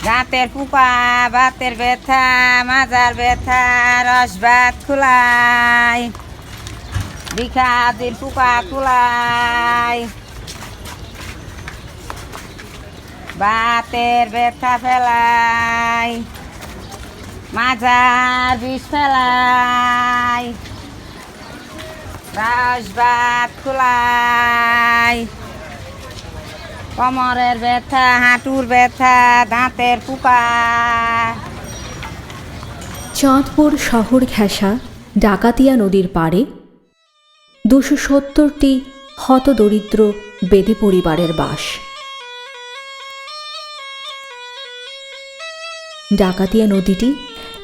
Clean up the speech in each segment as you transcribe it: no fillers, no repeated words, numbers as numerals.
দাঁতের পোকা, বাতের ব্যথা, মাজার ব্যথা, রস ভাত খুলাই, বিখাদির পোকা খুলাই, বাতের ব্যথা ফেলাই, মাজার বিষ ফেলাই, রস ভাত খুলাই, কোমরের ব্যথা, হাঁটুর ব্যথা, দাঁতের পোকা। চাঁদপুর শহর ঘেঁষা ডাকাতিয়া নদীর পাড়ে 270টি হতদরিদ্র বেদে পরিবারের বাস। ডাকাতিয়া নদীটি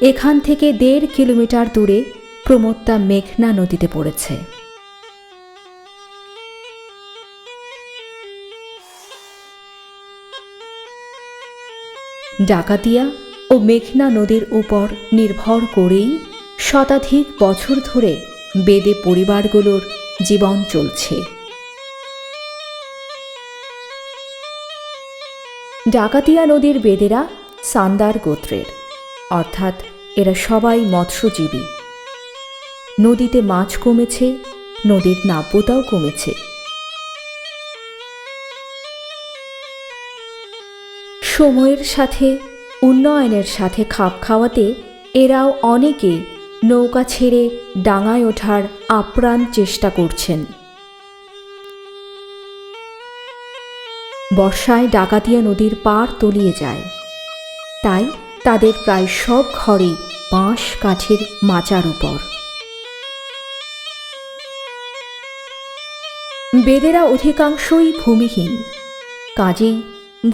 এখান থেকে 1.5 কিলোমিটার দূরে প্রমত্তা মেঘনা নদীতে পড়েছে। ডাকাতিয়া ও মেঘনা নদীর উপর নির্ভর করেই শতাধিক বছর ধরে বেদে পরিবারগুলোর জীবন চলছে। ডাকাতিয়া নদীর বেদেরা সান্দার গোত্রের, অর্থাৎ এরা সবাই মৎস্যজীবী। নদীতে মাছ কমেছে, নদীর নাব্যতাও কমেছে। সময়ের সাথে উন্নয়নের সাথে খাপ খাওয়াতে এরাও অনেকে নৌকা ছেড়ে ডাঙায় ওঠার আপ্রাণ চেষ্টা করছেন। বর্ষায় ডাকাতিয়া নদীর পাড় তলিয়ে যায়, তাই তাদের প্রায় সব ঘরই বাঁশ কাঠের মাচার উপর। বেদেরা অধিকাংশই ভূমিহীন, কাজেই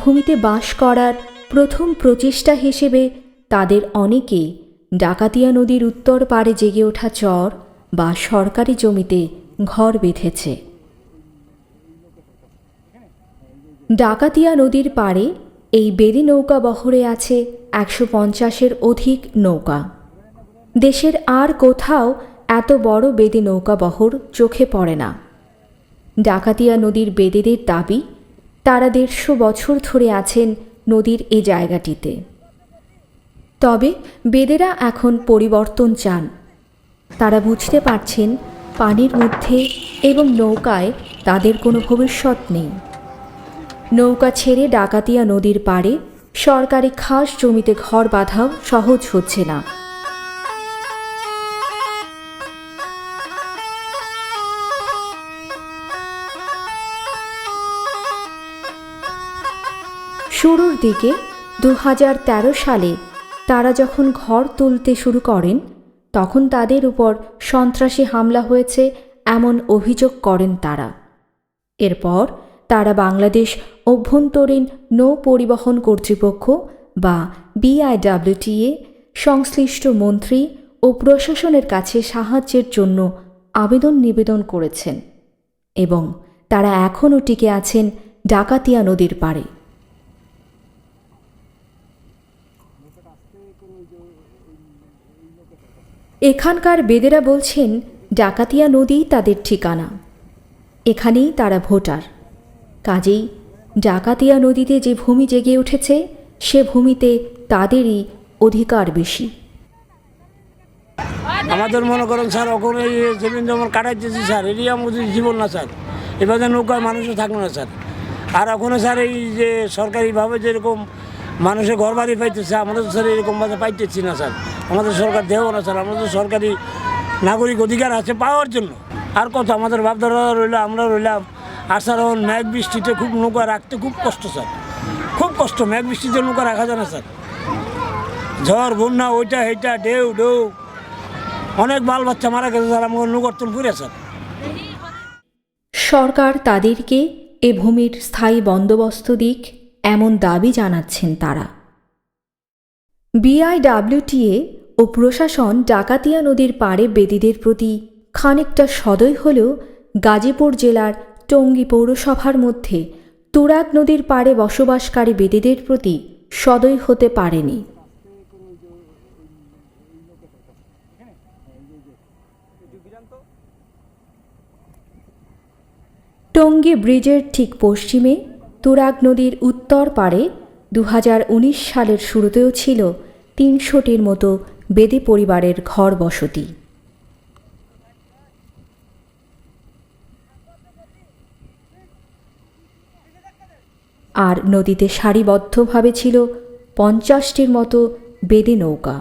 ভূমিতে বাস করার প্রথম প্রচেষ্টা হিসেবে তাদের অনেকে ডাকাতিয়া নদীর উত্তর পাড়ে জেগে ওঠা চর বা সরকারি জমিতে ঘর বেঁধেছে। ডাকাতিয়া নদীর পাড়ে এই বেদে নৌকা বহরে আছে 150-এর অধিক নৌকা। দেশের আর কোথাও এত বড় বেদে নৌকা বহর চোখে পড়ে না। ডাকাতিয়া নদীর বেদেদের দাবি, তারা 150 বছর ধরে আছেন নদীর এ জায়গাটিতে। তবে বেদেরা এখন পরিবর্তন চান। তারা বুঝতে পারছেন পানির মধ্যে এবং নৌকায় তাদের কোনো ভবিষ্যৎ নেই। নৌকা ছেড়ে ডাকাতিয়া নদীর পাড়ে সরকারি খাস জমিতে ঘর বাঁধাও সহজ হচ্ছে না। শুরুর দিকে 2013 সালে তারা যখন ঘর তুলতে শুরু করেন, তখন তাদের উপর সন্ত্রাসী হামলা হয়েছে এমন অভিযোগ করেন তারা। এরপর তারা বাংলাদেশ অভ্যন্তরীণ নৌ পরিবহন কর্তৃপক্ষ বা BIWTA সংশ্লিষ্ট মন্ত্রী ও প্রশাসনের কাছে সাহায্যের জন্য আবেদন নিবেদন করেছেন এবং তারা এখনও টিকে আছেন ডাকাতিয়া নদীর পাড়ে। এখানকার বেদেরা বলছেন ডাকাতিয়া নদীই তাদের ঠিকানা, এখানেই তারা ভোটার। কাজেই ডাকাতিয়া নদীতে যে ভূমি জেগে উঠেছে সে ভূমিতে তাদেরই অধিকার বেশি। আমাদের মনে করেন স্যার, ওখানে জমিন জমা কাটাইতেছি স্যার, এটি আমাদের জীবন না স্যার। এভাবে নৌকায় মানুষও থাকবে না স্যার। আর ওখানে স্যার এই যে সরকারিভাবে যেরকম মানুষের ঘর বাড়ি পাইতেছে, আমাদের স্যার এরকমভাবে পাইতেছি না স্যার। আমাদের সরকার দেব না স্যার। আমাদের সরকারি নাগরিক অধিকার আছে পাওয়ার জন্য। আর কত আমাদের বাপদারা রইল, আমরা রইলাম। আর স্যার এখন মেঘ বৃষ্টিতে খুব নৌকা রাখতে খুব কষ্ট স্যার, খুব কষ্ট। মেঘ বৃষ্টিতে নৌকা রাখা যায় না স্যার। ঝড় বন্যা ওইটা এইটা ঢেউ ঢেউ অনেক বাল বাচ্চা মারা গেছে স্যার আমাকে নৌকর্তন করে স্যার। সরকার তাদেরকে এ ভূমির স্থায়ী বন্দোবস্ত দিক, এমন দাবি জানাচ্ছেন তারা। BIWTA ও প্রশাসন ডাকাতিয়া নদীর পাড়ে বেদীদের প্রতি খানিকটা সদয় হলেও গাজীপুর জেলার টঙ্গী পৌরসভার মধ্যে তুরাগ নদীর পাড়ে বসবাসকারী বেদীদের প্রতি সদয় হতে পারেনি। টঙ্গী ব্রিজের ঠিক পশ্চিমে তুরাগ নদীর উত্তর পাড়ে 2019 সালের শুরুতেও ছিল 300টির মতো বেদে পরিবারের ঘর বসতি। আর নদীতে সারিবদ্ধভাবে ছিল 50টির মতো বেদে নৌকা।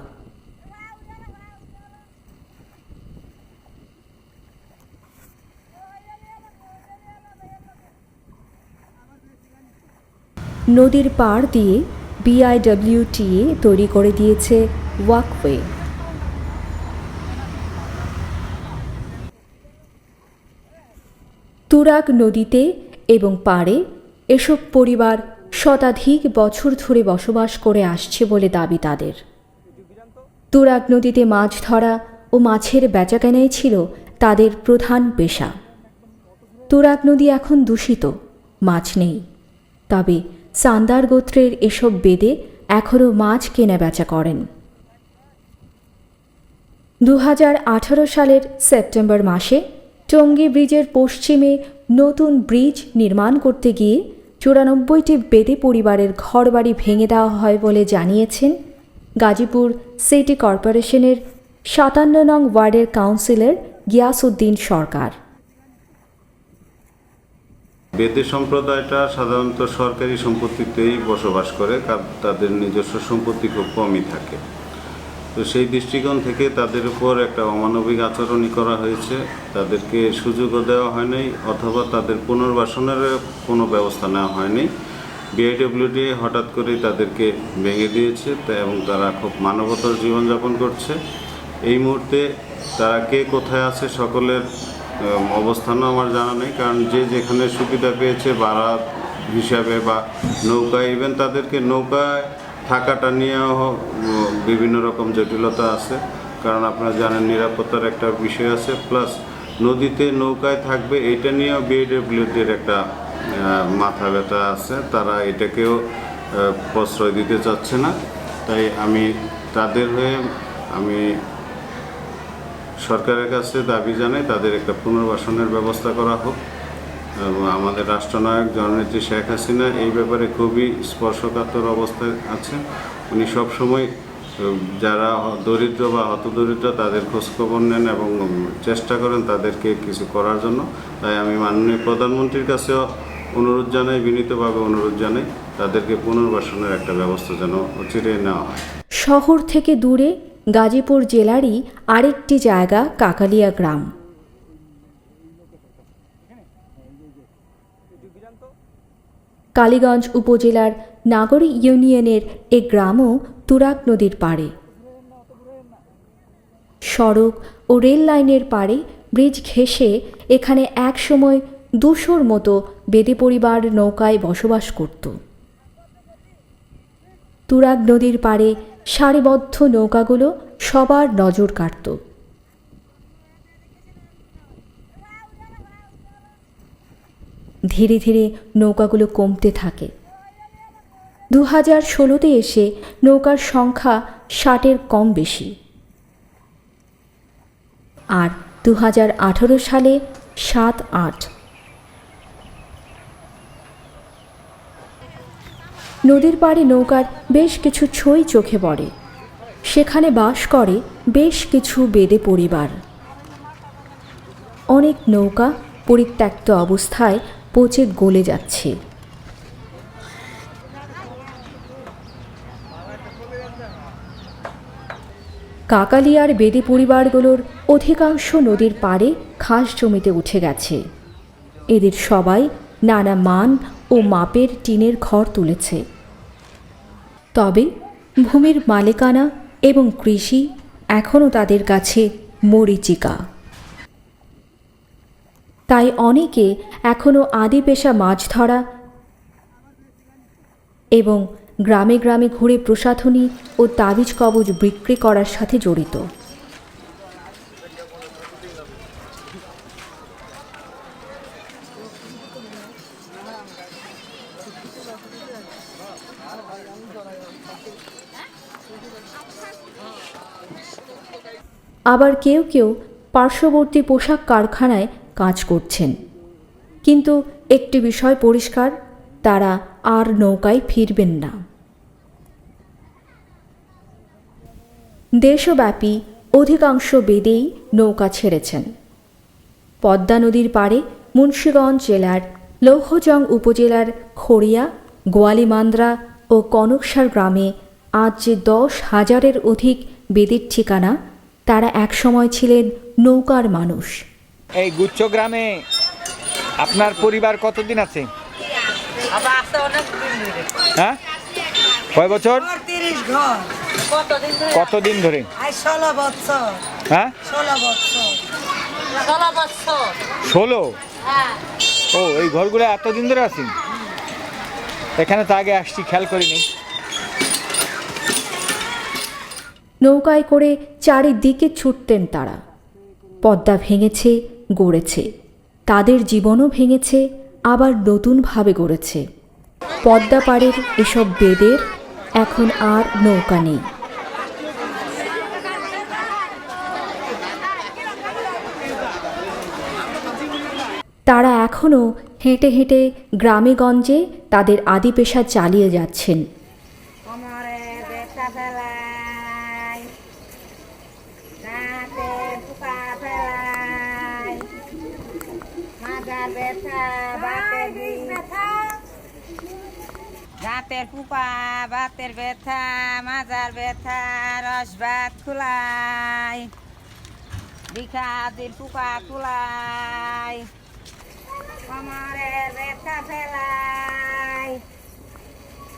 নদীর পাড় দিয়ে BIWTA তৈরি করে দিয়েছে ওয়াকওয়ে। তুরাগ নদীতে এবং পাড়ে এসব পরিবার শতাধিক বছর ধরে বসবাস করে আসছে বলে দাবি তাদের। তুরাগ নদীতে মাছ ধরা ও মাছের বেচাকেনাই ছিল তাদের প্রধান পেশা। তুরাগ নদী এখন দূষিত, মাছ নেই, তবে সান্দার গোত্রের এসব বেদে এখনও মাছ কেনা বেচা করেন। 2018 সালের সেপ্টেম্বর মাসে টঙ্গী ব্রিজের পশ্চিমে নতুন ব্রিজ নির্মাণ করতে গিয়ে 94টি বেদে পরিবারের ঘরবাড়ি ভেঙে দেওয়া হয় বলে জানিয়েছেন গাজীপুর সিটি কর্পোরেশনের 57 নং ওয়ার্ডের কাউন্সিলর গিয়াসউদ্দিন সরকার। বেদে সম্প্রদায়টা সাধারণত সরকারি সম্পত্তিতেই বসবাস করে, তাদের নিজস্ব সম্পত্তি খুব কমই থাকে। তো সেই দৃষ্টিকোণ থেকে তাদের উপর একটা অমানবিক আচরণই করা হয়েছে, তাদেরকে সুযোগও দেওয়া হয়নি অথবা তাদের পুনর্বাসনের কোনো ব্যবস্থা নেওয়া হয়নি। BIWTA হঠাৎ করেই তাদেরকে ভেঙে দিয়েছে এবং তারা খুব মানবতার জীবনযাপন করছে। এই মুহূর্তে তারা কে কোথায় আছে সকলের অবস্থানও আমার জানা নেই, কারণ যে যেখানে সুবিধা পেয়েছে ভাড়া হিসাবে বা নৌকায়, ইভেন তাদেরকে নৌকায় থাকাটা নিয়েও বিভিন্ন রকম জটিলতা আছে, কারণ আপনারা জানেন নিরাপত্তার একটা বিষয় আছে, প্লাস নদীতে নৌকায় থাকবে এটা নিয়েও BIWTA একটা মাথা ব্যথা আছে, তারা এটাকেও প্রশ্রয় দিতে চাচ্ছে না। তাই আমি তাদের হয়ে আমি সরকারের কাছে দাবি জানাই তাদের একটা পুনর্বাসনের ব্যবস্থা করা হোক। আমাদের রাষ্ট্রনায়ক জননেত্রী শেখ হাসিনা এই ব্যাপারে খুবই স্পর্শকাতর অবস্থায় আছেন। উনি সবসময় যারা দরিদ্র বা হতদরিদ্র তাদের খোঁজখবর নেন এবং চেষ্টা করেন তাদেরকে কিছু করার জন্য। তাই আমি মাননীয় প্রধানমন্ত্রীর কাছেও অনুরোধ জানাই, বিনীতভাবে অনুরোধ জানাই তাদেরকে পুনর্বাসনের একটা ব্যবস্থা যেন অচিরেই নেওয়া হয়। শহর থেকে দূরে গাজীপুর জেলারই আরেকটি জায়গা কাকালিয়া গ্রাম। কালীগঞ্জ উপজেলার নাগরী ইউনিয়নের এ গ্রামও তুরাগ নদীর পাড়ে। সড়ক ও রেল লাইনের পাড়ে ব্রিজ ঘেঁষে এখানে একসময় 200-র মতো বেদে পরিবার নৌকায় বসবাস করত। তুরাগ নদীর পাড়ে সারিবদ্ধ নৌকাগুলো সবার নজর কাড়ত। ধীরে ধীরে নৌকাগুলো কমতে থাকে। 2016-তে এসে নৌকার সংখ্যা 60-এর কম বেশি, আর 2018 সালে 7-8। নদীর পাড়ে নৌকার বেশ কিছু ছই চোখে পড়ে। সেখানে বাস করে বেশ কিছু বেদে পরিবার। অনেক নৌকা পরিত্যক্ত অবস্থায় পচে গলে যাচ্ছে। কাকালিয়ার বেদে পরিবারগুলোর অধিকাংশ নদীর পাড়ে খাস জমিতে উঠে গেছে। এদের সবাই নানা মান ও মাপের টিনের ঘর তুলেছে। তবে ভূমির মালিকানা এবং কৃষি এখনও তাদের কাছে মরীচিকা। তাই অনেকে এখনও আদি পেশা মাছ ধরা এবং গ্রামে গ্রামে ঘুরে প্রসাধনী ও তাবিজ কবজ বিক্রি করার সাথে জড়িত। আবার কেউ কেউ পার্শ্ববর্তী পোশাক কারখানায় কাজ করছেন। কিন্তু একটি বিষয় পরিষ্কার, তারা আর নৌকায় ফিরবেন না। দেশব্যাপী অধিকাংশ বেদেই নৌকা ছেড়েছেন। পদ্মা নদীর পাড়ে মুন্সিগঞ্জ জেলার লৌহজং উপজেলার খড়িয়া, গোয়ালিমান্দ্রা ও কনকসার গ্রামে আজ যে 10,000-এর অধিক বেদের ঠিকানা, তারা একসময় ছিলেন নৌকার মানুষ। এই গুচ্ছ গ্রামে আপনার পরিবার কতদিন আছে? হ্যাঁ, কয় বছর? 30 ঘর। কতদিন ধরে? 16 বছর। হ্যাঁ, 16 বছর। 16? ও, এই ঘরগুলো এতদিন ধরে আছেন? এখানে তো আগে আসছি, খেয়াল করিনি। নৌকায় করে চারিদিকে ছুটতেন তারা। পদ্মা ভেঙেছে, গড়েছে, তাদের জীবনও ভেঙেছে, আবার নতুনভাবে গড়েছে। পদ্মা পাড়ের এসব বেদের এখন আর নৌকা নেই। তারা এখনও হেঁটে হেঁটে গ্রামে গঞ্জে তাদের আদি পেশা চালিয়ে যাচ্ছেন। কোমরে ব্যথা ফেলাই, দাঁতে পোকা ফেলাই, মাথার ব্যথা, বাতের ব্যথা, দাঁতের পোকা, বাতের ব্যথা, মাজার ব্যথা, রস ভাত খুলাই, বিখাদির পোকা খুলাই, কোমরের ব্যথা ফেলাই,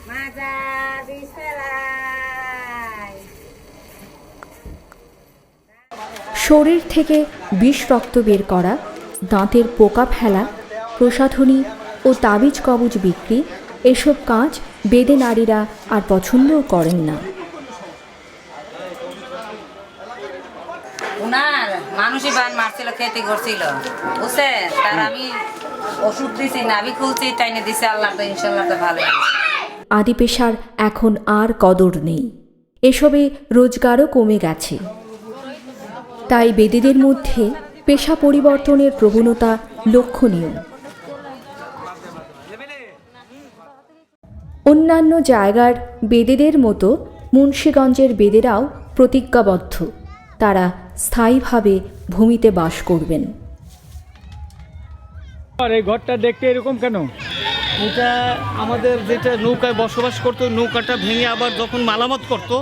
মাজার বিষ ফেলাই। শরীর থেকে বিষ রক্ত বের করা, দাঁতের পোকা ফেলা, প্রসাধনী ও তাবিজ কবজ বিক্রি, এসব কাজ বেদে নারীরা আর পছন্দও করেন না। উনার মানুষই বান মারছিল, খেতে করছিল, বুঝছেন? তার আমি ওষুধ দিছি, নাভি খুলছি, টাইনে দিছে, আল্লাহ তো ইনশাল্লাহ তো ভালো। আদি পেশার এখন আর কদর নেই, এসবে রোজগারও কমে গেছে। তাই বেদেদের মধ্যে পেশা পরিবর্তনের প্রবণতা লক্ষণীয়। অন্যান্য জায়গার বেদেদের মতো মুন্সিগঞ্জের বেদেরাও প্রতিজ্ঞাবদ্ধ, তারা স্থায়ীভাবে ভূমিতে বাস করবেন। আর এই ঘরটা দেখতে এরকম কেন? এটা আমাদের যেটা নৌকায় বসবাস করতো, নৌকাটা ভেঙে আবার যখন মালামাত করতো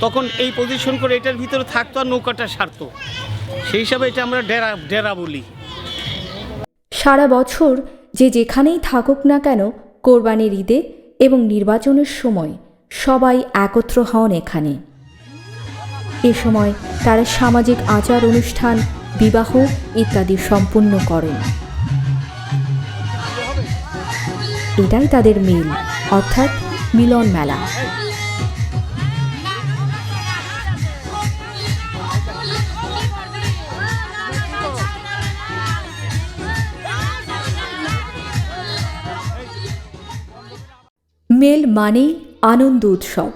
তখন এই পজিশন করে এটার ভিতরে থাকতো আর নৌকাটা সারতো, সেই হিসাবে এটা আমরা ডেরা বলি। সারা বছর যে যেখানেই থাকুক না কেন, কোরবানির ঈদে এবং নির্বাচনের সময় সবাই একত্র হন এখানে। এ সময় তারা সামাজিক আচার অনুষ্ঠান, বিবাহ ইত্যাদি সম্পূর্ণ করেন। এটাই তাদের মিল, অর্থাৎ মিলন মেলা। মেল মানেই আনন্দ উৎসব।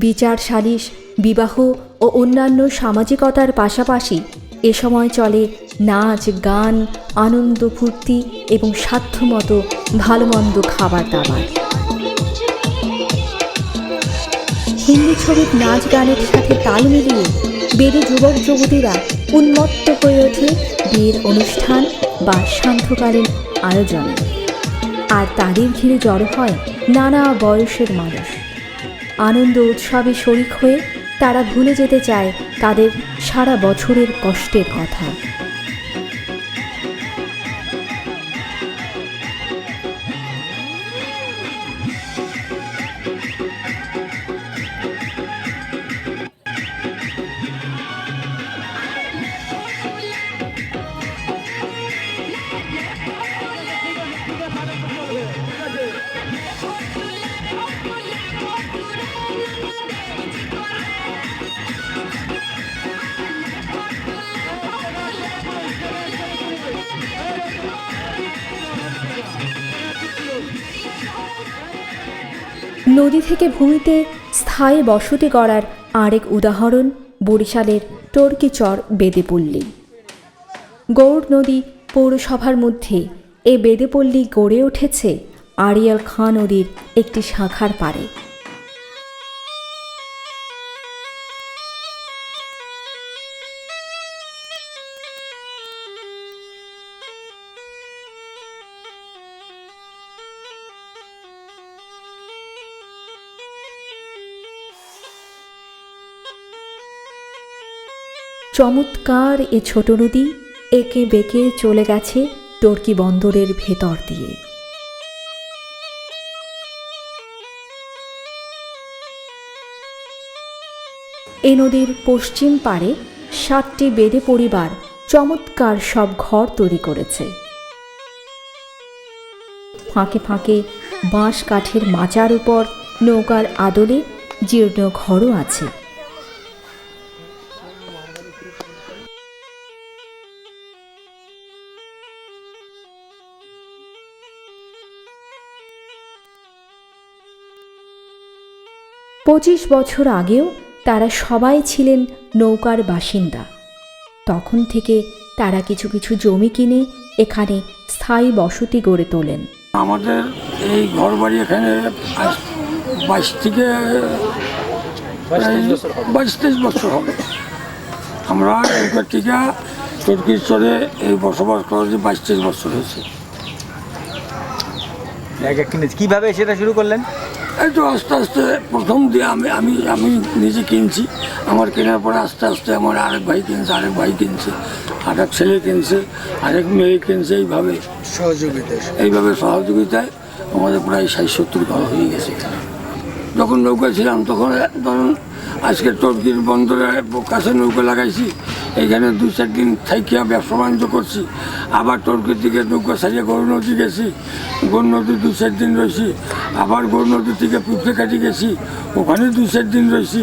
বিচার, সালিশ, বিবাহ ও অন্যান্য সামাজিকতার পাশাপাশি এ সময় চলে নাচ, গান, আনন্দ ফুর্তি এবং সাধ্যমতো ভালো মন্দ খাবার দাবার। হিন্দি ছবির নাচ গানের সাথে তাল মিলিয়ে বেদে যুবক যুবতীরা উন্মত্ত হয়ে ওঠে বিয়ের অনুষ্ঠান বা সান্ধ্যকালীন আয়োজনে। আর তাদের ঘিরে জড়ো হয় নানা বয়সের মানুষ। আনন্দ উৎসবে শরিক হয়ে তারা ভুলে যেতে চায় তাদের সারা বছরের কষ্টের কথা। নদী থেকে ভূমিতে স্থায়ী বসতি গড়ার আরেক উদাহরণ বরিশালের টর্কিচর বেদেপল্লী। গৌড় নদী পৌরসভার মধ্যে এ বেদেপল্লী গড়ে উঠেছে আড়িয়াল খাঁ নদীর একটি শাখার পাড়ে। চমৎকার এ ছোট নদী একে বেঁকে চলে গেছে টর্কি বন্দরের ভেতর দিয়ে। এই নদীর পশ্চিম পাড়ে 7টি বেদে পরিবার চমৎকার সব ঘর তৈরি করেছে। ফাঁকে ফাঁকে বাঁশ কাঠের মাচার উপর নৌকার আদলে জীর্ণ ঘরও আছে। পঁচিশ বছর আগেও তারা সবাই ছিলেন নৌকার বাসিন্দা। তখন থেকে তারা কিছু কিছু জমি কিনে এখানে স্থায়ী বসতি গড়ে তোলেন। আমাদের এই ঘর বাড়ি এখানে 22 থেকে 22-23 বছর হবে। আমরা নৌকার টিকা টর্কির চরে এই বসবাস করেছি 22-23 বছর হয়েছে। জায়গা কিনেছি, কীভাবে সেটা শুরু করলেন? এই তো আস্তে আস্তে প্রথম দিয়ে আমি নিজে কিনছি। আমার কেনার পরে আস্তে আস্তে আমার আরেক ভাই কিনছে, আরেক ভাই কিনছে, আরেক ছেলে কিনছে, আরেক মেয়ে কিনছে। এইভাবে সহযোগিতায় আমাদের প্রায় 60-70 ঘর হয়ে গেছে। যখন নৌকা ছিলাম তখন ধরুন আজকে টর্কির বন্দরে কাছে নৌকা লাগাইছি, এইখানে 2-4 দিন থাইকিয়া ব্যবসা বাণিজ্য করছি। আবার টর্কির দিকে নৌকা ছাড়িয়ে গরু নদী গেছি, গরু নদী 2-4 দিন রয়েছি। আবার গরু নদী থেকে পিঁপড়েকাঠি গেছি, ওখানে 2-4 দিন রয়েছি।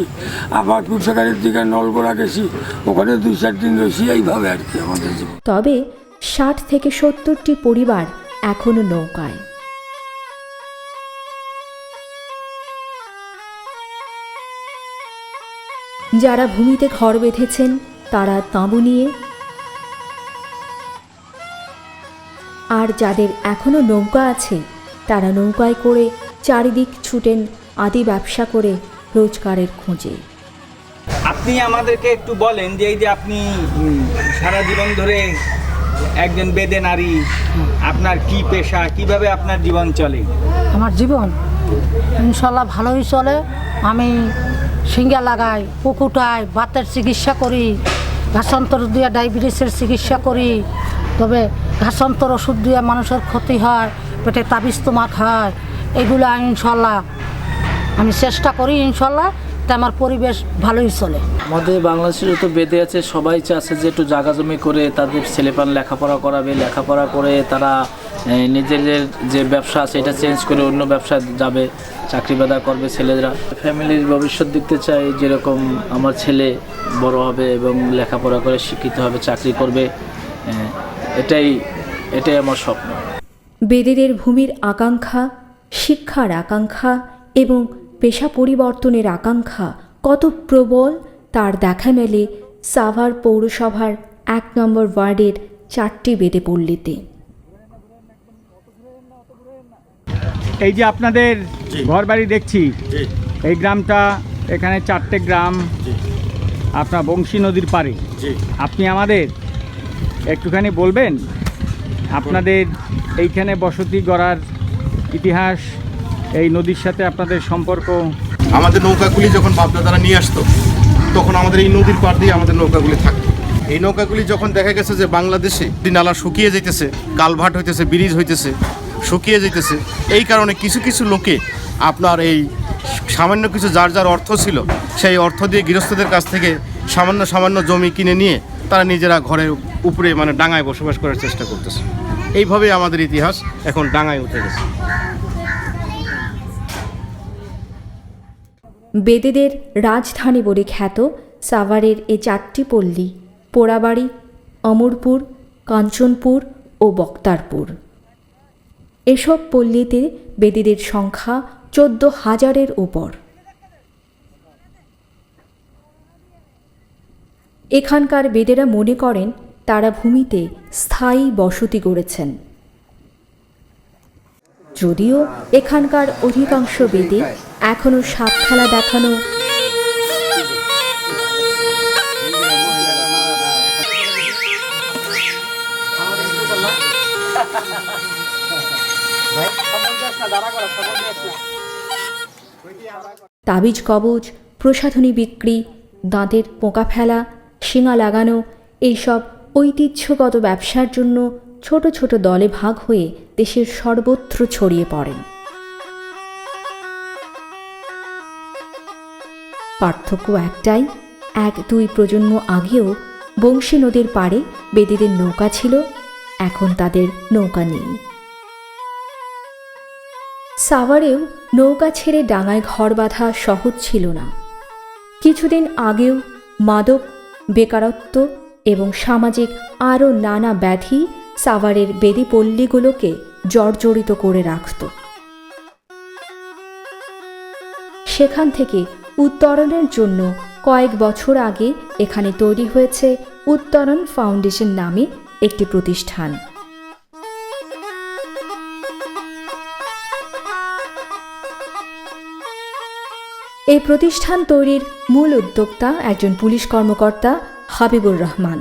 আবার পিঁপড়েকাঠির দিকে নলগোড়া গেছি, ওখানে 2-4 দিন রয়েছি। এইভাবে আর কি আমাদের জীবন। তবে 60 থেকে 70টি পরিবার এখনো নৌকায়। যারা ভূমিতে ঘর বেঁধেছেন তারা তাঁবু নিয়ে, আর যাদের এখনো নৌকা আছে তারা নৌকায় করে চারিদিক ছুটেন আদি ব্যবসা করে রোজগারের খোঁজে। আপনি আমাদেরকে একটু বলেন যে এই যে আপনি সারা জীবন ধরে একজন বেদে নারী, আপনার কি পেশা, কিভাবে আপনার জীবন চলে? আমার জীবন ইনশাল্লাহ ভালোই চলে। আমি সিঙ্গা লাগাই, পুকুটাই, বাতের চিকিৎসা করি, ঘাসান্তর দিয়ে ডায়াবেটিসের চিকিৎসা করি। তবে ঘাসান্তর ওষুধ দিয়ে মানুষের ক্ষতি হয়, পেটে তাবিজ তোমা খায়, এগুলো ইনশাল্লাহ আমি চেষ্টা করি। ইনশাল্লাহ তা আমার পরিবেশ ভালোই চলে। আমাদের বাংলাদেশের তো বেদে আছে, সবাই চাচ্ছে যে একটু জায়গা জমি করে তাদের ছেলেপান লেখাপড়া করাবে, লেখাপড়া করে তারা নিজেদের যে ব্যবসা আছে এটা চেঞ্জ করে অন্য ব্যবসায় যাবে, চাকরি বাদা করবে ছেলেরা। ফ্যামিলির ভবিষ্যৎ দেখতে চাই, যেরকম আমার ছেলে বড় হবে এবং লেখাপড়া করে শিক্ষিত হবে, চাকরি করবে, এটাই আমার স্বপ্ন। বেদেদের ভূমির আকাঙ্ক্ষা, শিক্ষার আকাঙ্ক্ষা এবং পেশা পরিবর্তনের আকাঙ্ক্ষা কত প্রবল তার দেখা মেলে সাভার পৌরসভার 1 নম্বর ওয়ার্ডের 4টি বেদে পল্লীতে। এই যে আপনাদের ঘর বাড়ি দেখছি, এই গ্রামটা, এখানে 4টে গ্রাম আপনার বংশী নদীর পাড়ে। আপনি আমাদের একটুখানি বলবেন আপনাদের এইখানে বসতি গড়ার ইতিহাস, এই নদীর সাথে আপনাদের সম্পর্ক? আমাদের নৌকাগুলি যখন বাপদাদারা নিয়ে আসতো তখন আমাদের এই নদীর পাড় দিয়ে আমাদের নৌকাগুলি থাকতো। এই নৌকাগুলি যখন দেখা গেছে যে বাংলাদেশে নালা শুকিয়ে যেতেছে, কালভার্ট হইতেছে, ব্রিজ হইতেছে, শুকিয়ে যেতেছে, এই কারণে কিছু কিছু লোকে আপনার এই সামান্য কিছু যার যার অর্থ ছিল সেই অর্থ দিয়ে গৃহস্থদের কাছ থেকে সামান্য জমি কিনে নিয়ে তারা নিজেরা ঘরের উপরে মানে ডাঙায় বসবাস করার চেষ্টা করতেছে। এইভাবেই আমাদের ইতিহাস এখন ডাঙায় উঠে গেছে। বেদেদের রাজধানী বলে খ্যাত সাভারের এই 4টি পল্লী পোড়াবাড়ি, অমরপুর, কাঞ্চনপুর ও বক্তারপুর। এসব পল্লীতে বেদেদের সংখ্যা 14,000-এর উপর। এখানকার বেদেরা মনে করেন তারা ভূমিতে স্থায়ী বসতি গড়েছেন। যদিও এখানকার অধিকাংশ বেদে এখনো সাপ খেলা দেখানো, তাবিজ কবজ, প্রসাধনী বিক্রি, দাঁতের পোকা ফেলা, শিঙা লাগানো এইসব ঐতিহ্যগত ব্যবসার জন্য ছোট ছোট দলে ভাগ হয়ে দেশের সর্বত্র ছড়িয়ে পড়েন। পার্থক্য একটাই, 1-2 প্রজন্ম আগেও বংশী নদীর পাড়ে বেদেদের নৌকা ছিল, এখন তাদের নৌকা নেই। সাভারেও নৌকা ছেড়ে ডাঙায় ঘর বাঁধা সহজ ছিল না। কিছুদিন আগেও মাদক, বেকারত্ব এবং সামাজিক আরও নানা ব্যাধি সাভারের বেদি পল্লীগুলোকে জর্জরিত করে রাখত। সেখান থেকে উত্তরণের জন্য কয়েক বছর আগে এখানে তৈরি হয়েছে উত্তরণ ফাউন্ডেশন নামে একটি প্রতিষ্ঠান। এই প্রতিষ্ঠান তৈরির মূল উদ্যোক্তা একজন পুলিশ কর্মকর্তা হাবিবুর রহমান,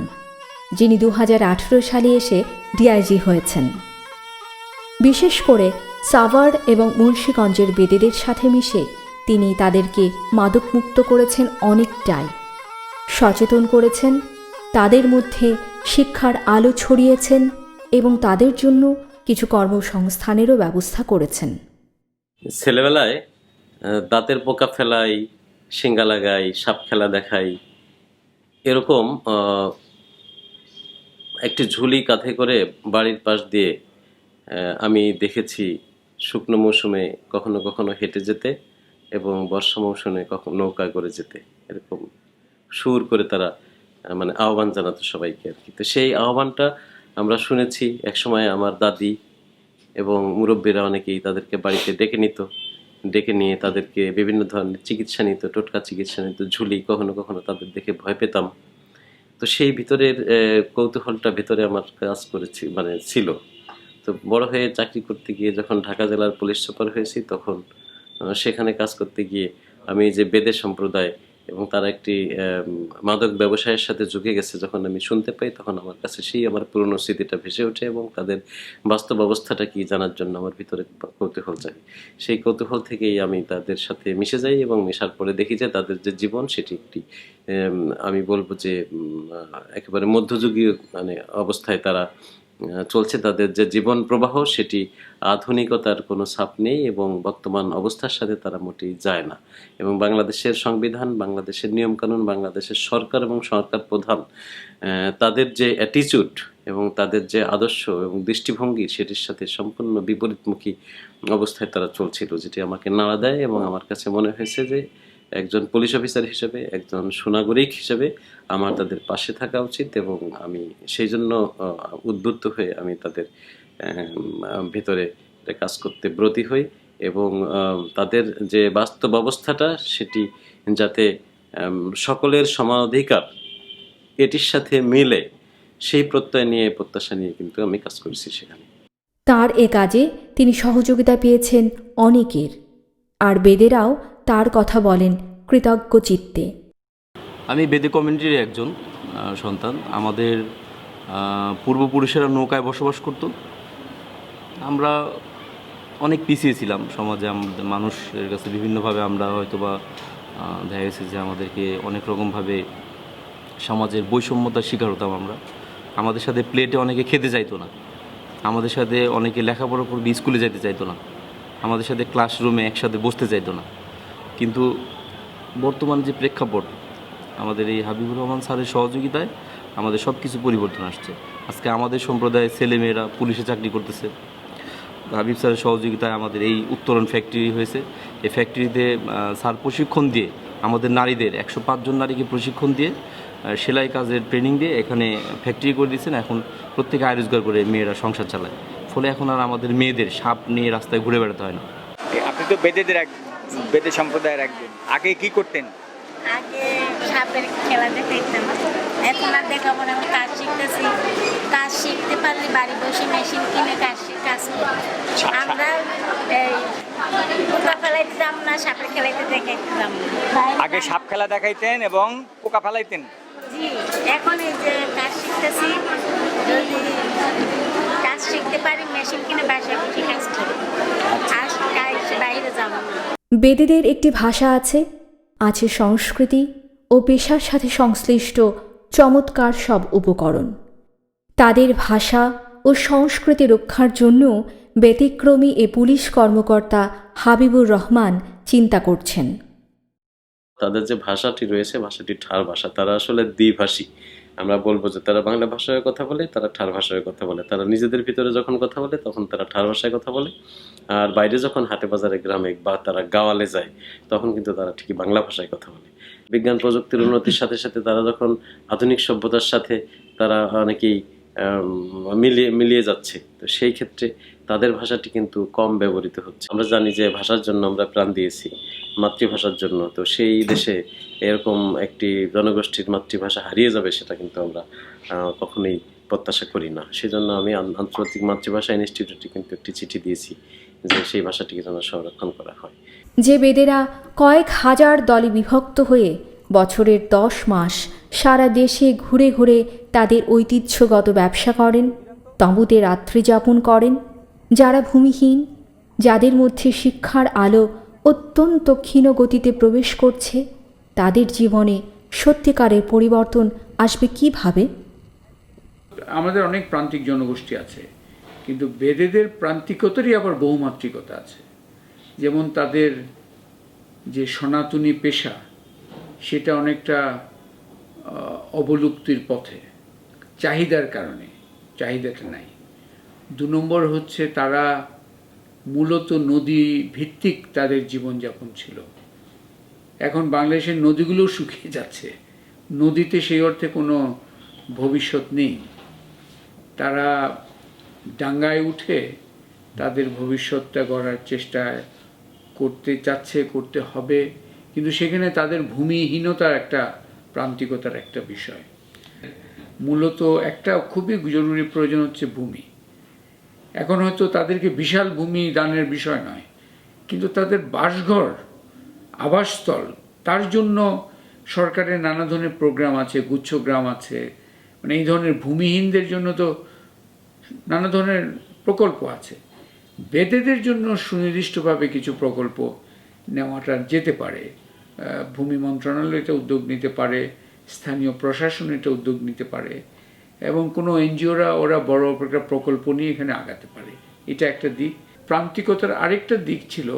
যিনি 2018 সালে এসে ডিআইজি হয়েছেন। বিশেষ করে সাভার এবং মুন্সিগঞ্জের বেদেদের সাথে মিশে তিনি তাদেরকে মাদকমুক্ত করেছেন অনেকটাই, সচেতন করেছেন, তাদের মধ্যে শিক্ষার আলো ছড়িয়েছেন এবং তাদের জন্য কিছু কর্মসংস্থানেরও ব্যবস্থা করেছেন। ছেলেবেলায় দাঁতের পোকা ফেলাই, শিঙ্গা লাগাই, সাপ খেলা দেখাই, এরকম একটি ঝুলি কাঁধে করে বাড়ির পাশ দিয়ে আমি দেখেছি শুকনো মৌসুমে কখনো কখনো হেঁটে যেতে এবং বর্ষা মৌসুমে কখনো নৌকায় করে যেতে, এরকম সুর করে তারা মানে আহ্বান জানাতো সবাইকে আর কি। তো সেই আহ্বানটা আমরা শুনেছি একসময় আমার দাদি এবং মুরব্বীরা অনেকেই তাদেরকে বাড়িতে ডেকে নিয়ে তাদেরকে বিভিন্ন ধরনের চিকিৎসা নিত, টোটকা চিকিৎসা নিত, ঝুলি, কখনো কখনো তাদের দেখে ভয় পেতাম। তো সেই ভিতরের কৌতূহলটা ভেতরে আমার কাজ করেছি, মানে ছিল। তো বড় হয়ে চাকরি করতে গিয়ে যখন ঢাকা জেলার পুলিশ সুপার হয়েছি, তখন সেখানে কাজ করতে গিয়ে আমি যে বেদে সম্প্রদায় এবং তারা একটি মাদক ব্যবসায়ের সাথে ঝুঁকে গেছে যখন আমি শুনতে পাই, তখন আমার কাছে সেই আমার পুরনো স্মৃতিটা ভেসে ওঠে এবং তাদের বাস্তব অবস্থাটা কি জানার জন্য আমার ভিতরে কৌতূহল জাগে। সেই কৌতূহল থেকেই আমি তাদের সাথে মিশে যাই এবং মেশার পরে দেখি যে তাদের যে জীবন সেটি একটি আমি বলবো যে একেবারে মধ্যযুগীয় মানে অবস্থায় তারা চলছে। তাদের যে জীবন প্রবাহ সেটি আধুনিকতার কোনো ছাপ নেই এবং বর্তমান অবস্থার সাথে তারা মোটেই যায় না। এবং বাংলাদেশের সংবিধান, বাংলাদেশের নিয়মকানুন, বাংলাদেশের সরকার এবং সরকার প্রধান তাদের যে অ্যাটিচিউড এবং তাদের যে আদর্শ এবং দৃষ্টিভঙ্গি সেটির সাথে সম্পূর্ণ বিপরীতমুখী অবস্থায় তারা চলছিল, যেটি আমাকে নাড়া দেয় এবং আমার কাছে মনে হয়েছে যে একজন পুলিশ অফিসার হিসেবে, একজন সুনাগরিক হিসেবে আমার তাদের পাশে থাকা উচিত এবং আমি সেই জন্য উদ্বুদ্ধ হয়ে আমি তাদের ভিতরে কাজ করতে ব্রতী হই এবং তাদের যে বাস্তব অবস্থাটা সেটি যাতে সকলের সমান অধিকার এটির সাথে মিলে সেই প্রত্যাশা নিয়ে কিন্তু আমি কাজ করেছি সেখানে। তার এ কাজে তিনি সহযোগিতা পেয়েছেন অনেকের, আর বেদেরাও তার কথা বলেন কৃতজ্ঞ চিত্তে। আমি বেদে কমিউনিটির একজন সন্তান। আমাদের পূর্বপুরুষেরা নৌকায় বসবাস করত। আমরা অনেক পিছিয়ে ছিলাম সমাজে, আমাদের মানুষের কাছে বিভিন্নভাবে আমরা হয়তো বা দেখা গেছে যে আমাদেরকে অনেক রকমভাবে সমাজের বৈষম্যতার শিকার হতাম আমরা। আমাদের সাথে প্লেটে অনেকে খেতে চাইতো না, আমাদের সাথে অনেকে লেখাপড়া করবে স্কুলে যেতে চাইতো না, আমাদের সাথে ক্লাসরুমে একসাথে বসতে চাইতো না। কিন্তু বর্তমান যে প্রেক্ষাপট, আমাদের এই হাবিবুর রহমান স্যারের সহযোগিতায় আমাদের সব কিছু পরিবর্তন আসছে। আজকে আমাদের সম্প্রদায়ের ছেলেমেয়েরা পুলিশে চাকরি করতেছে। হাবিব স্যারের সহযোগিতায় আমাদের এই উত্তরণ ফ্যাক্টরি হয়েছে। এই ফ্যাক্টরিতে স্যার প্রশিক্ষণ দিয়ে আমাদের নারীদের 105 জন নারীকে প্রশিক্ষণ দিয়ে সেলাই কাজের ট্রেনিং দিয়ে এখানে ফ্যাক্টরি করে দিয়েছেন। এখন প্রত্যেকে আয় রোজগার করে মেয়েরা সংসার চালায়। ফলে এখন আর আমাদের মেয়েদের সাপ নিয়ে রাস্তায় ঘুরে বেড়াতে হয় না। আপনি তো বেদে সম্প্রদায়ের একজন, আগে কি করতেন? আগে সাপের খেলা দেখাইতাম, এখন আর দেখাবো না। কাজ শিখতেছি, কাজ শিখতে পারলে বাড়ি বসে মেশিন কিনে কাজ করি। আমরা এই পোকা ফেলাইতাম না, সাপের খেলাইতে দেখাইতাম। আগে সাপ খেলা দেখাইতেন এবং পোকা ফেলাইতেন। জি, এখন এই যে কাজ শিখতেছি, যদি কাজ শিখতে পারি মেশিন কিনে বাসায় বসে কাজ করি, আর বাইরে যাব না। বেদেদের একটি ভাষা আছে, আছে সংস্কৃতি ও পেশার সাথে সংশ্লিষ্ট চমৎকার সব উপকরণ। তাদের ভাষা ও সংস্কৃতি রক্ষার জন্য ব্যতিক্রমী এ পুলিশ কর্মকর্তা হাবিবুর রহমান চিন্তা করছেন। তাদের যে ভাষাটি রয়েছে, ভাষাটি ঠার ভাষা। তারা আসলে দ্বিভাষী। আমরা বলবো যে তারা বাংলা ভাষায় কথা বলে, তারা ঠার ভাষায় কথা বলে। তারা নিজেদের ভিতরে যখন কথা বলে তখন তারা ঠার ভাষায় কথা বলে, আর বাইরে যখন হাটে বাজারে গ্রামে বা তারা গাওয়ালে যায় তখন কিন্তু তারা ঠিকই বাংলা ভাষায় কথা বলে। বিজ্ঞান প্রযুক্তির উন্নতির সাথে সাথে তারা যখন আধুনিক সভ্যতার সাথে তারা অনেকেই মিলিয়ে যাচ্ছে, তো সেই ক্ষেত্রে তাদের ভাষাটি কিন্তু কম ব্যবহৃত হচ্ছে। আমরা জানি যে ভাষার জন্য আমরা প্রাণ দিয়েছি, মাতৃভাষার জন্য। তো সেই দেশে এরকম একটি জনগোষ্ঠীর মাতৃভাষা হারিয়ে যাবে সেটা কিন্তু আমরা কখনোই প্রত্যাশা করি না। সেজন্য আমি আন্তর্জাতিক মাতৃভাষা ইনস্টিটিউটে কিন্তু একটি চিঠি দিয়েছি যে সেই ভাষাটিকে যেন সংরক্ষণ করা হয়। যে বেদেরা কয়েক হাজার দলে বিভক্ত হয়ে বছরের 10 মাস সারা দেশে ঘুরে ঘুরে তাদের ঐতিহ্যগত ব্যবসা করেন, তাঁবুতে রাত্রি যাপন করেন, যারা ভূমিহীন, যাদের মধ্যে শিক্ষার আলো অত্যন্ত ক্ষীণ গতিতে প্রবেশ করছে, তাদের জীবনে সত্যিকারের পরিবর্তন আসবে কিভাবে? আমাদের অনেক প্রান্তিক জনগোষ্ঠী আছে, কিন্তু বেদেদের প্রান্তিকতারই আবার বহুমাত্রিকতা আছে। যেমন তাদের যে সনাতনী পেশা সেটা অনেকটা অবলুপ্তির পথে, চাহিদার কারণে। চাহিদাটা নাই। 2 নম্বর হচ্ছে তারা মূলত নদী ভিত্তিক তাদের জীবনযাপন ছিল। এখন বাংলাদেশের নদীগুলো শুকিয়ে যাচ্ছে, নদীতে সেই অর্থে কোনো ভবিষ্যৎ নেই। তারা ডাঙ্গায় উঠে তাদের ভবিষ্যৎটা গড়ার চেষ্টা করতে চাচ্ছে, করতে হবে, কিন্তু সেখানে তাদের ভূমিহীনতার একটা প্রান্তিকতার একটা বিষয়। মূলত একটা খুবই জরুরি প্রয়োজন হচ্ছে ভূমি। এখন হয়তো তাদেরকে বিশাল ভূমি দানের বিষয় নয়, কিন্তু তাদের বাসঘর, আবাসস্থল, তার জন্য সরকারের নানা ধরনের প্রোগ্রাম আছে, গুচ্ছগ্রাম আছে। মানে এই ধরনের ভূমিহীনদের জন্য তো নানা ধরনের প্রকল্প আছে। বেদেদের জন্য সুনির্দিষ্টভাবে কিছু প্রকল্প নেওয়াটা যেতে পারে। ভূমি মন্ত্রণালয় এটা উদ্যোগ নিতে পারে, স্থানীয় প্রশাসন এটা উদ্যোগ নিতে পারে, এবং কোনো এনজিওরা ওরা বড় একটা প্রকল্প নিয়ে এখানে আগাতে পারে। এটা একটা দিক। প্রান্তিকতার আরেকটা দিক ছিল,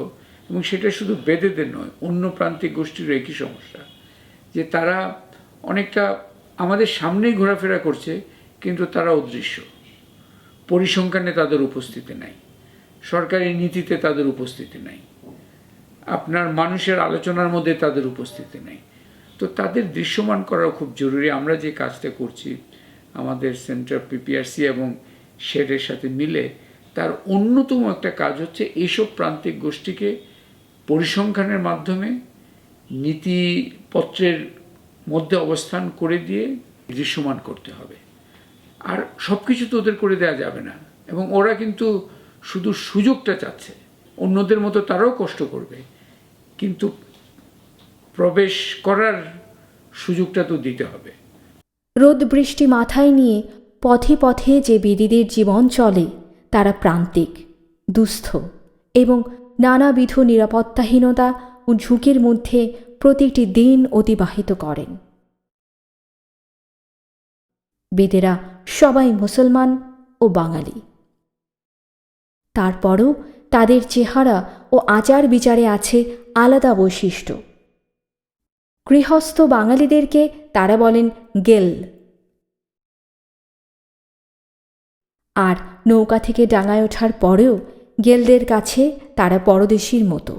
এবং সেটা শুধু বেদেদের নয়, অন্য প্রান্তিক গোষ্ঠীরও একই সমস্যা, যে তারা অনেকটা আমাদের সামনেই ঘোরাফেরা করছে, কিন্তু তারা অদৃশ্য। পরিসংখ্যানে তাদের উপস্থিতি নাই, সরকারি নীতিতে তাদের উপস্থিতি নাই, আপনার মানুষের আলোচনার মধ্যে তাদের উপস্থিতি নেই। তো তাদের দৃশ্যমান করা খুব জরুরি। আমরা যে কাজটা করছি আমাদের সেন্টার পিপিআরসি এবং শেডের সাথে মিলে, তার অন্যতম একটা কাজ হচ্ছে এইসব প্রান্তিক গোষ্ঠীকে পরিসংখ্যানের মাধ্যমে নীতিপত্রের মধ্যে অবস্থান করে দিয়ে দৃশ্যমান করতে হবে। আর সব কিছু তো ওদের করে দেওয়া যাবে না, এবং ওরা কিন্তু শুধু সুযোগটা চাচ্ছে। অন্যদের মতো তারাও কষ্ট করবে, কিন্তু প্রবেশ করার সুযোগটা তো দিতে হবে। রোদ বৃষ্টি মাথায় নিয়ে পথে পথে যে বেদীদের জীবন চলে, তারা প্রান্তিক, দুস্থ এবং নানাবিধ নিরাপত্তাহীনতা ও ঝুঁকির মধ্যে প্রতিটি দিন অতিবাহিত করেন। বেদেরা সবাই মুসলমান ও বাঙালি। তারপরও তাদের চেহারা ও আচার বিচারে আছে আলাদা বৈশিষ্ট্য। গৃহস্থ বাঙালিদেরকে তারা বলেন গেল, আর নৌকা থেকে ডাঙায় ওঠার পরেও গেলদের কাছে তারা পরদেশীর মতো।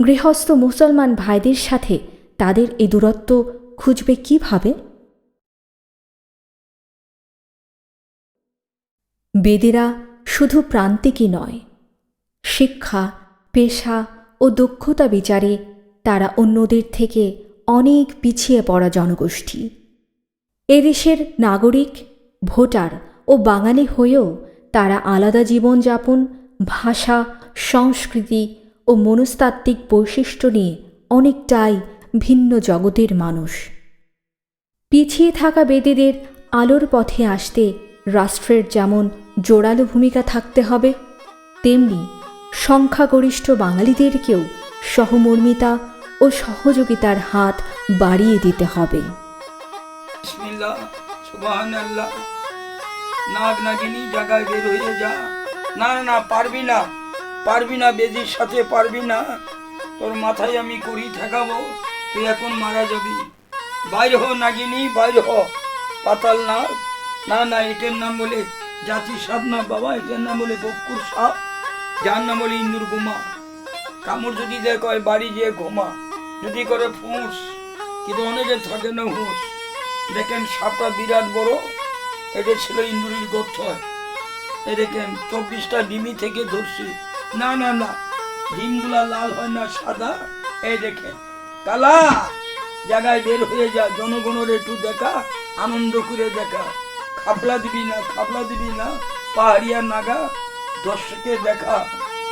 গৃহস্থ মুসলমান ভাইদের সাথে তাদের এই দূরত্ব খুঁজবে কিভাবে? বেদেরা শুধু প্রান্তিকই নয়, শিক্ষা, পেশা ও দক্ষতা বিচারে তারা অন্যদের থেকে অনেক পিছিয়ে পড়া জনগোষ্ঠী। এদেশের নাগরিক, ভোটার ও বাঙালি হয়েও তারা আলাদা জীবনযাপন, ভাষা, সংস্কৃতি ও মনস্তাত্ত্বিক বৈশিষ্ট্য নিয়ে অনেকটাই ভিন্ন জগতের মানুষ। পিছিয়ে থাকা বেদেদের আলোর পথে আসতে রাষ্ট্রের যেমন জোরালো ভূমিকা থাকতে হবে, তেমনি সংখ্যাগরিষ্ঠ বাঙালিদেরকেও সহমর্মিতা ও সহযোগিতার হাত বাড়িয়ে দিতে হবে। আল্লাহ সুবহান আল্লাহ। নাগ নাগিনী জায়গায় বের হয়ে যা। না না না, পারবি না, পারবি না, বেজির সাথে পারবি না। তোর মাথায় আমি করি ঠেকাবো, তুই এখন মারা যাবি। বাইর হ নাগিনী, বাইর হ। পাতাল নাগ, না না, এটার নাম বলে জাতি সাপ না বাবা, এটার নাম বলে বকুর সাপ, যার নাম বলে ইন্দুর গুমা। কামড় যদি দেয় কয় বাড়ি যেয়ে ঘুমা, যদি করে ফুঁস, কিন্তু অনেকের থাকে না হুঁস। দেখেন সাপটা বিরাট বড়, এটা ছিল ইন্দুরির গর্ত। এই দেখেন 24টা ডিমি থেকে ধরছি। না না না, ডিমগুলা লাল হয় না, সাদা। এই দেখেন কালা, জায়গায় বের হয়ে যা। জনগণের একটু দেখা, আনন্দ করে দেখা। খাপলা দিবি না, খাপলা দিবি না, পাহাড়িয়া নাগা, দর্শকে দেখা।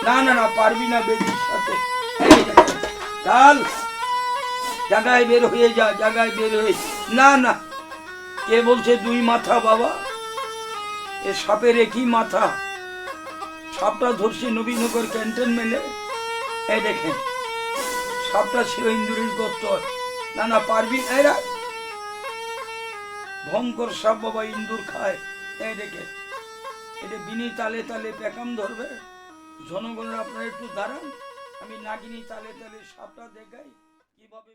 না না না, পারবি না বেদির সাথে। এই দেখেন কাল, জায়গায় বের হয়ে যা, জায়গায় বের হয়ে। না না, কে বলছে দুই মাথা বাবা? এ সাপের একই মাথা। সাপটা ধরছি নবীনগর ক্যান্টনমেন্টে। এই দেখেন সাপটা ছিল ইন্দুরির গর্ত। না না, পারবি। এরা ভয়ঙ্কর সাপ বাবা, ইন্দুর খায়। এই দেখেন এটা বিনি তালে তালে পেকাম ধরবে। জনগণের আপনারা একটু দাঁড়ান, আমি নাগিনী তালে তালে সাপটা দেখাই কিভাবে।